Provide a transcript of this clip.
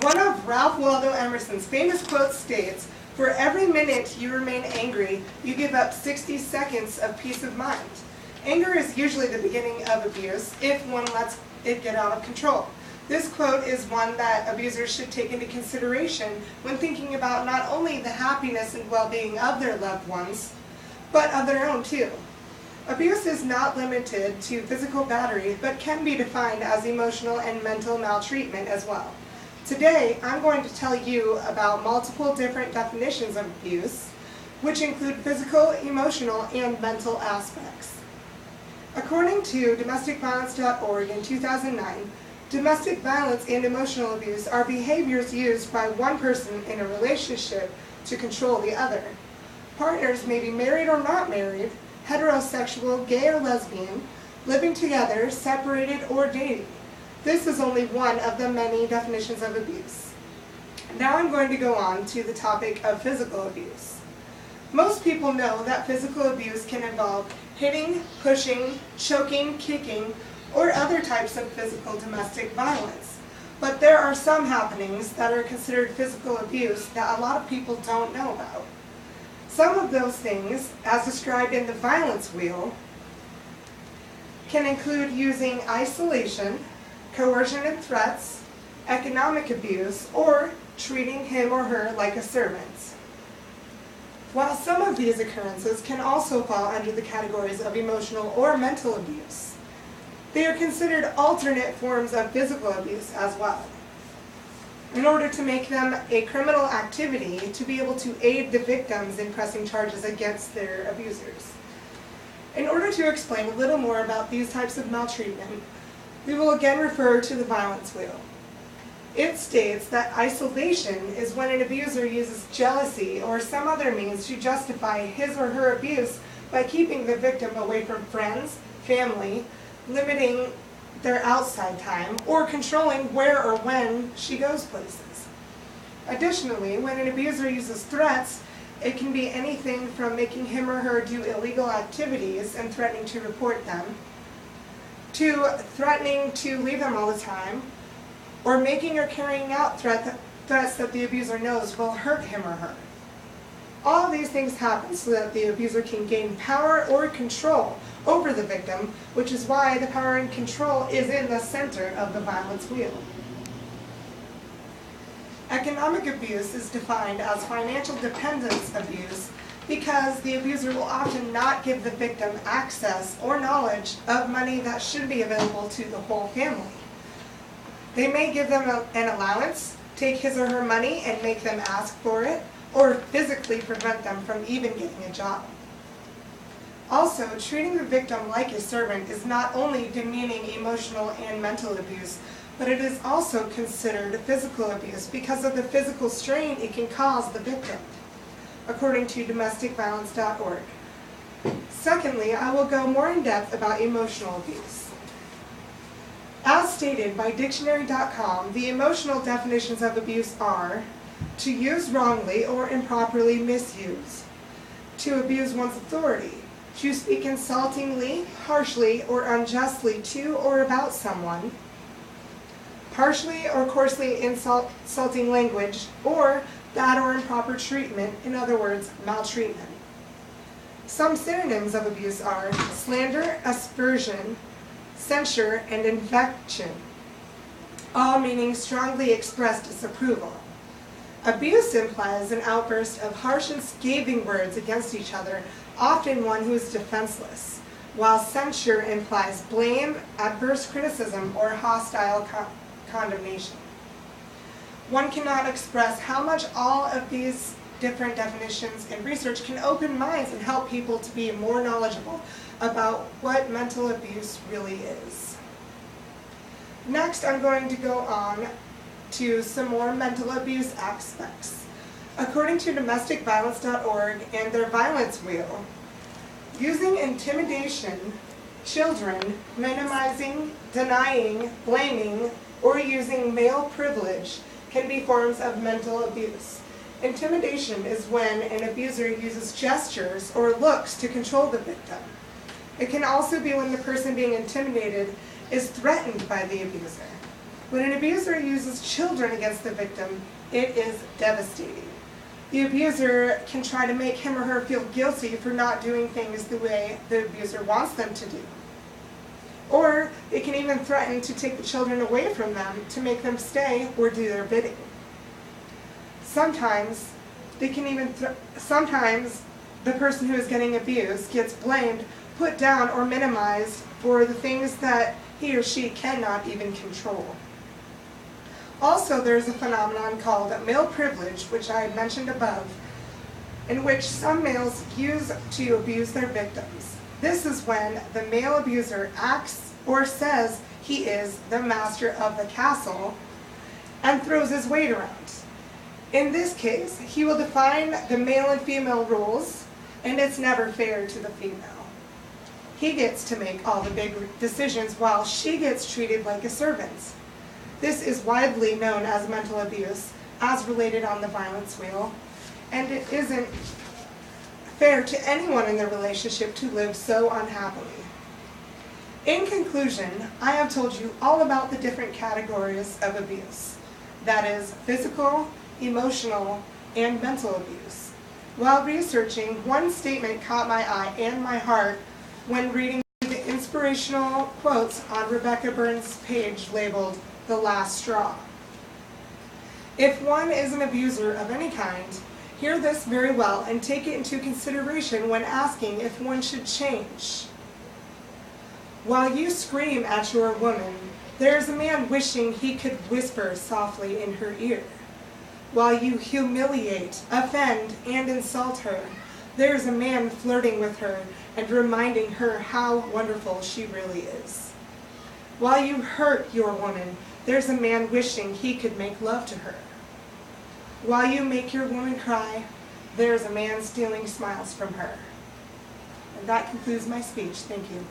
One of Ralph Waldo Emerson's famous quotes states, "For every minute you remain angry, you give up 60 seconds of peace of mind." Anger is usually the beginning of abuse if one lets it get out of control. This quote is one that abusers should take into consideration when thinking about not only the happiness and well-being of their loved ones, but of their own too. Abuse is not limited to physical battery, but can be defined as emotional and mental maltreatment as well. Today, I'm going to tell you about multiple different definitions of abuse, which include physical, emotional, and mental aspects. According to domesticviolence.org in 2009, domestic violence and emotional abuse are behaviors used by one person in a relationship to control the other. Partners may be married or not married, heterosexual, gay or lesbian, living together, separated, or dating. This is only one of the many definitions of abuse. Now I'm going to go on to the topic of physical abuse. Most people know that physical abuse can involve hitting, pushing, choking, kicking, or other types of physical domestic violence. But there are some happenings that are considered physical abuse that a lot of people don't know about. Some of those things, as described in the violence wheel, can include using isolation, coercion and threats, economic abuse, or treating him or her like a servant. While some of these occurrences can also fall under the categories of emotional or mental abuse, they are considered alternate forms of physical abuse as well, in order to make them a criminal activity to be able to aid the victims in pressing charges against their abusers. In order to explain a little more about these types of maltreatment, we will again refer to the violence wheel. It states that isolation is when an abuser uses jealousy or some other means to justify his or her abuse by keeping the victim away from friends, family, limiting their outside time, or controlling where or when she goes places. Additionally, when an abuser uses threats, it can be anything from making him or her do illegal activities and threatening to report them, to threatening to leave them all the time, or making or carrying out threats that the abuser knows will hurt him or her. All of these things happen so that the abuser can gain power or control over the victim, which is why the power and control is in the center of the violence wheel. Economic abuse is defined as financial dependence abuse because the abuser will often not give the victim access or knowledge of money that should be available to the whole family. They may give them an allowance, take his or her money and make them ask for it, or physically prevent them from even getting a job. Also, treating the victim like a servant is not only demeaning emotional and mental abuse, but it is also considered physical abuse because of the physical strain it can cause the victim, according to domesticviolence.org. Secondly, I will go more in depth about emotional abuse. As stated by dictionary.com, the emotional definitions of abuse are to use wrongly or improperly misuse, to abuse one's authority, to speak insultingly, harshly, or unjustly to or about someone, harshly or coarsely insulting language, or bad or improper treatment, in other words, maltreatment. Some synonyms of abuse are slander, aspersion, censure, and invective, all meaning strongly expressed disapproval. Abuse implies an outburst of harsh and scathing words against each other, often one who is defenseless, while censure implies blame, adverse criticism, or hostile condemnation. One cannot express how much all of these different definitions and research can open minds and help people to be more knowledgeable about what mental abuse really is. Next, I'm going to go on to some more mental abuse aspects. According to domesticviolence.org and their violence wheel, using intimidation, children, minimizing, denying, blaming, or using male privilege can be forms of mental abuse. Intimidation is when an abuser uses gestures or looks to control the victim. It can also be when the person being intimidated is threatened by the abuser. When an abuser uses children against the victim, it is devastating. The abuser can try to make him or her feel guilty for not doing things the way the abuser wants them to do. Or it can even threaten to take the children away from them to make them stay or do their bidding. Sometimes sometimes the person who is getting abused gets blamed, put down, or minimized for the things that he or she cannot even control. Also, there's a phenomenon called male privilege, which I had mentioned above, in which some males use to abuse their victims. This is when the male abuser acts or says he is the master of the castle and throws his weight around. In this case, he will define the male and female rules, and it's never fair to the female. He gets to make all the big decisions while she gets treated like a servant. This is widely known as mental abuse, as related on the violence wheel, and it isn't fair to anyone in the relationship to live so unhappily. In conclusion, I have told you all about the different categories of abuse. That is physical, emotional, and mental abuse. While researching, one statement caught my eye and my heart when reading the inspirational quotes on Rebecca Burns' page labeled "The Last Straw." If one is an abuser of any kind, hear this very well and take it into consideration when asking if one should change. While you scream at your woman, there is a man wishing he could whisper softly in her ear. While you humiliate, offend, and insult her, there is a man flirting with her and reminding her how wonderful she really is. While you hurt your woman, there's a man wishing he could make love to her. While you make your woman cry, there's a man stealing smiles from her. And that concludes my speech. Thank you.